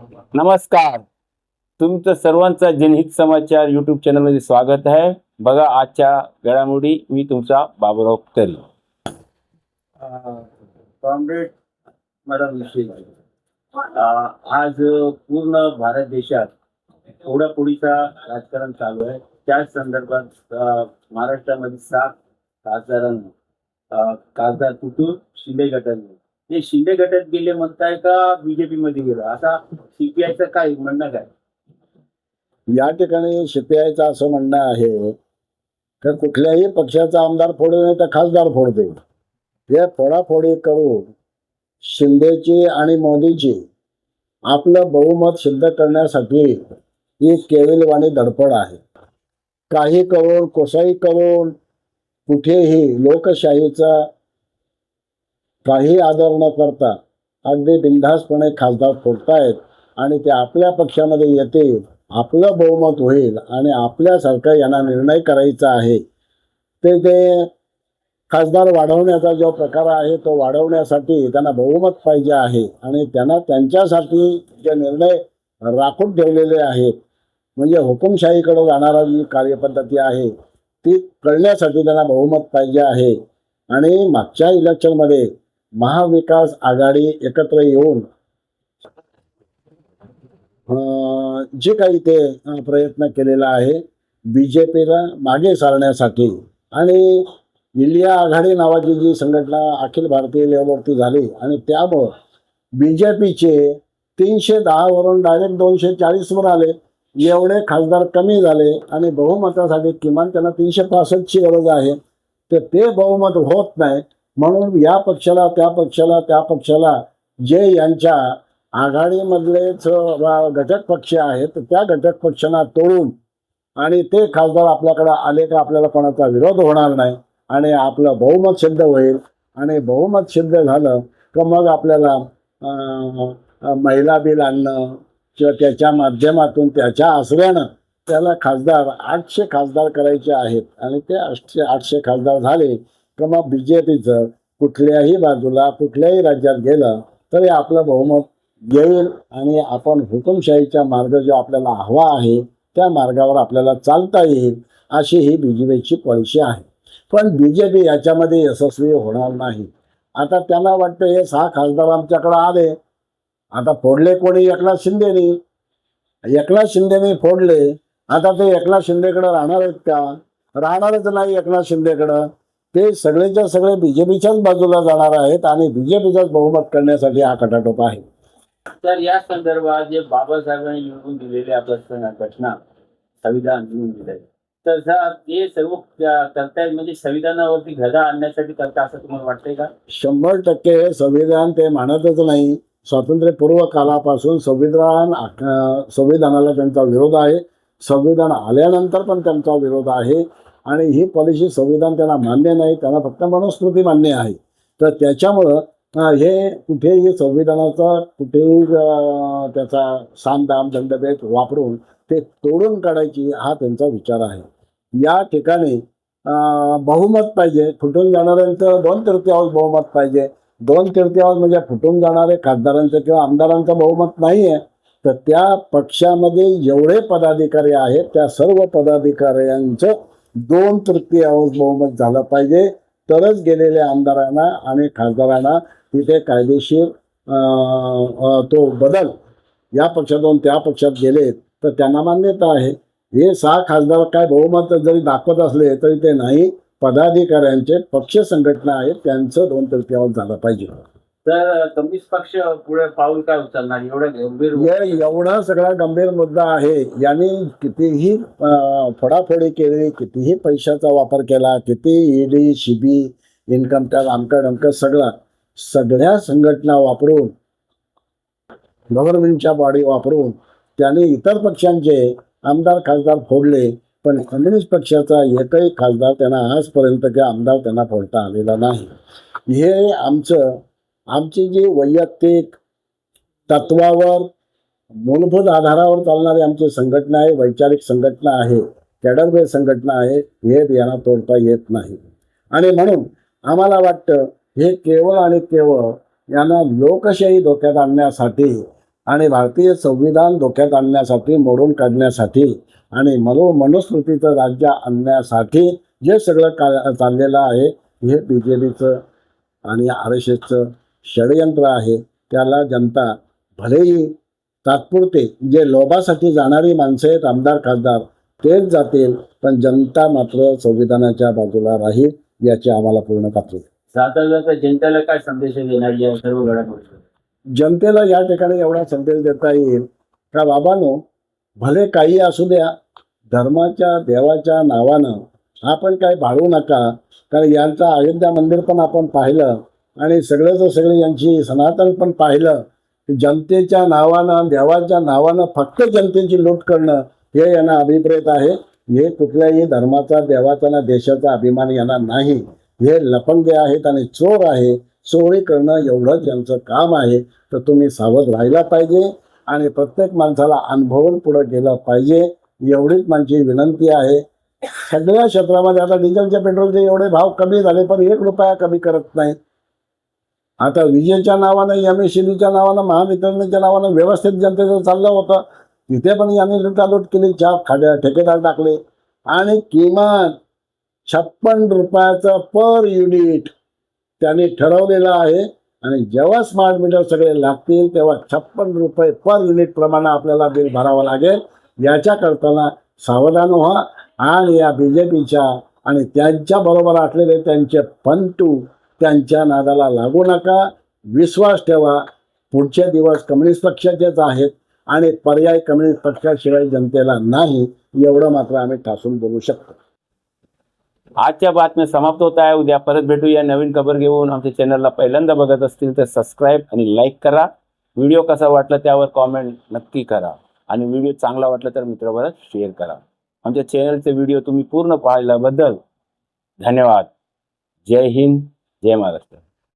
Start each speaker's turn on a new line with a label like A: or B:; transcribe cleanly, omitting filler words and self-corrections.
A: नमस्कार. तुमचं सर्वांचा जनहित समाचार यूट्यूब चॅनलमध्ये स्वागत आहे. बघा आजच्या घडामोडी. मी तुमचा बाबूराव तरी. कॉम्रेड मॅडम विषयी आज पूर्ण भारत देशात फोडाफोडीचा राजकारण चालू आहे. त्याच संदर्भात महाराष्ट्रामध्ये 7 खासदारांना खासदार कुठून शिंदे गटाने ते शिंदे गटात गेले म्हणताय का बीजेपी मध्ये गेलं? आता सीपीआयचं काय म्हणणं काय?
B: या ठिकाणी सीपीआयचं असं म्हणणं आहे की कुठल्याही पक्षाचा आमदार फोडू नये तर खासदार फोडते. हे फोडाफोडी करून शिंदेची आणि मोदीची आपलं बहुमत सिद्ध करण्यासाठी ही केविलवाणी धडपड आहे. काही करून कोसाई करून कुठेही लोकशाहीचा काही आदर न करता अगदी बिनधास्तपणे खासदार फोडतायत आणि ते आपल्या पक्षामध्ये येतील, आपलं बहुमत होईल आणि आपल्यासारखं यांना निर्णय करायचा आहे. ते खासदार वाढवण्याचा जो प्रकार आहे तो वाढवण्यासाठी त्यांना बहुमत पाहिजे आहे आणि त्यांना त्यांच्यासाठी जे निर्णय राखून ठेवलेले आहेत म्हणजे हुकुमशाहीकडे जाणारा जी कार्यपद्धती आहे ती करण्यासाठी त्यांना बहुमत पाहिजे आहे. आणि मागच्या इलेक्शनमध्ये महाविकास आघाडी एकत्र येऊन जे काही ते प्रयत्न केलेला आहे बीजेपीला मागे सारण्यासाठी आणि इंडिया आघाडी नावाची जी संघटना अखिल भारतीय लेवलवरती झाली आणि त्यामुळं बीजेपीचे 310 वरून डायरेक्ट 240 आले. एवढे खासदार कमी झाले आणि बहुमतासाठी किमान त्यांना 365ची गरज आहे. तर ते बहुमत होत नाही. म्हणून या पक्षाला त्या पक्षाला त्या पक्षाला जे यांच्या आघाडीमधलेच घटक पक्ष आहेत त्या घटक पक्षांना तोडून आणि ते खासदार आपल्याकडे आले का आपल्याला कोणाचा विरोध होणार नाही आणि आपलं बहुमत सिद्ध होईल. आणि बहुमत सिद्ध झालं का मग आपल्याला महिला बिल आणणं किंवा त्याच्या माध्यमातून त्याच्या आसऱ्यानं त्याला खासदार 800 खासदार करायचे आहेत आणि ते 800 खासदार झाले तर मग बीजेपीचं कुठल्याही बाजूला कुठल्याही राज्यात गेलं तरी आपलं बहुमत येईल आणि आपण हुकुमशाहीचा मार्ग जो आपल्याला हवा आहे त्या मार्गावर आपल्याला चालता येईल अशी ही बीजेपीची पॉलिसी आहे. पण बीजेपी याच्यामध्ये यशस्वी होणार नाही. आता त्यांना वाटतं हे 6 खासदार आमच्याकडे आले, आता फोडले कोणी? एकनाथ शिंदेनी. एकनाथ शिंदेनी फोडले, आता ते एकनाथ शिंदेकडे राहणार आहेत का? राहणारच नाही एकनाथ शिंदेकडं. ते सगळेच्या सगळे बीजेपीच्याच बाजूला जाणार आहेत आणि बीजेपीचाच बहुमत करण्यासाठी हा खटाटोप आहे.
A: तर या संदर्भात जे बाबासाहेबांनी निवडून दिलेले आपल्या घटना संविधान लिहून दिले तर ते सर्व करतायत म्हणजे संविधानावरती गदा आणण्यासाठी करता असं तुम्हाला वाटतंय का?
B: 100% संविधान ते मानतच नाही. स्वातंत्र्यपूर्व कालापासून संविधानाला त्यांचा विरोध आहे. संविधान आल्यानंतर पण त्यांचा विरोध आहे आणि ही पॉलिसी संविधान त्यांना मान्य नाही. त्यांना फक्त मनुस्मृती मान्य आहे. तर त्याच्यामुळं हे कुठेही संविधानाचा कुठेही त्याचा सामदाम दंडभेद वापरून ते तोडून काढायची हा त्यांचा विचार आहे. या ठिकाणी बहुमत पाहिजे. फुटून जाणाऱ्यांचं 2/3 बहुमत पाहिजे. 2/3 म्हणजे फुटून जाणारे खासदारांचं किंवा आमदारांचं बहुमत नाही आहे. तर त्या पक्षामध्ये जेवढे पदाधिकारी आहेत त्या सर्व पदाधिकाऱ्यांचं 2/3 बहुमत झालं पाहिजे. तरच गेलेल्या आमदारांना आणि खासदारांना तिथे कायदेशीर तो बदल या पक्षातून त्या पक्षात गेले तर त्यांना मान्यता आहे. हे 6 खासदार काय बहुमत जरी दाखवत असले तरी ते नाही. पदाधिकाऱ्यांचे पक्ष संघटना आहेत त्यांचं 2/3 झालं पाहिजे.
A: तर कम्युनिस्ट पक्ष पुढे पाऊल काय उचलणार?
B: एवढा सगळा गंभीर मुद्दा आहे. यांनी कितीही फोडाफोडी केली, कितीही पैशाचा वापर केला, किती ईडी सीबी इन्कम टॅक्स अमकं सगळ्या संघटना वापरून गव्हर्नमेंटच्या बॉडी वापरून त्यांनी इतर पक्षांचे आमदार खासदार फोडले. पण कम्युनिस्ट पक्षाचा एकही खासदार त्यांना आजपर्यंत किंवा आमदार त्यांना फोडता आलेला नाही. हे आमची जी वैयक्तिक तत्वावर मूलभूत आधारावर चालणारी आमची संघटना आहे, वैचारिक संघटना आहे, कॅडर बेस संघटना आहे. हे यांना तोडता येत नाही आणि म्हणून आम्हाला वाटतं हे केवळ आणि केवळ यांना लोकशाही धोक्यात आणण्यासाठी आणि भारतीय संविधान धोक्यात आणण्यासाठी, मोडून काढण्यासाठी आणि मनुस्मृतीचं राज्य आणण्यासाठी जे सगळं चाललेलं आहे हे BJPचं आणि RSSचं षडयंत्र आहे. त्याला जनता भलेही तात्पुरते जे लोभासाठी जाणारी माणसं आहेत आमदार खासदार तेच जातील, पण जनता मात्र संविधानाच्या बाजूला राहील याची आम्हाला पूर्ण खात्री आहे.
A: जाता जनतेला काय संदेश देणार या सर्व घडामोडी?
B: जनतेला या ठिकाणी एवढा संदेश देता येईल का बाबांनो, भले काही असू द्या, धर्माच्या देवाच्या नावानं आपण काही भाळू नका. कारण यांचं अयोध्या मंदिर पण आपण पाहिलं आणि सगळे यांची सनातन पण पाहिलं. जनतेच्या नावानं, देवाच्या नावानं फक्त जनतेची लूट करणं हे यांना अभिप्रेत आहे. हे कुठल्याही धर्माचा, देवाचा ना देशाचा अभिमान यांना नाही. हे लफंगे आहेत आणि चोर आहे. चोरी करणं एवढंच यांचं काम आहे. तर तुम्ही सावध राहायला पाहिजे आणि प्रत्येक माणसाला अनुभवून पुढे गेलं पाहिजे, एवढीच माझी विनंती आहे. सगळ्या क्षेत्रामध्ये आता डिझेलच्या पेट्रोलचे एवढे भाव कमी झाले पण 1 रुपया कमी करत नाही. आता विजेच्या नावानं, MSEBच्या नावानं, महावितरणच्या नावानं व्यवस्थित जनतेचं चाललं होतं, तिथे पण यांनी लुटालूट केली. ठेकेदार टाकले आणि किमान 56 रुपयाचं पर युनिट त्यांनी ठरवलेलं आहे. आणि जेव्हा स्मार्ट मीटर सगळे लागतील तेव्हा 56 रुपये पर युनिट प्रमाणे आपल्याला बिल भरावं लागेल. याच्या करताना सावधान व्हा आणि या BJPच्या आणि त्यांच्या बरोबर असलेले त्यांचे पंटू त्यांच्या नादाला लागू नका. विश्वास ठेवा, पुढचे दिवस कम्युनिस्ट पक्षाचेच आहेत आणि पर्याय कम्युनिस्ट पक्षाशिवाय जनतेला नाही, एवढं मात्र आम्ही ठासून बोलू शकतो.
A: आजच्या बातम्या समाप्त होत आहे. उद्या परत भेटूया नवीन खबर घेऊन. आमच्या चॅनलला पहिल्यांदा बघत असतील तर सबस्क्राईब आणि लाईक करा. व्हिडिओ कसा वाटला त्यावर कॉमेंट नक्की करा आणि व्हिडिओ चांगला वाटला तर मित्राबरोबर शेअर करा. आमच्या चॅनलचे व्हिडिओ तुम्ही पूर्ण पाहिल्याबद्दल धन्यवाद. जय हिंद, जय महाराष्ट्र.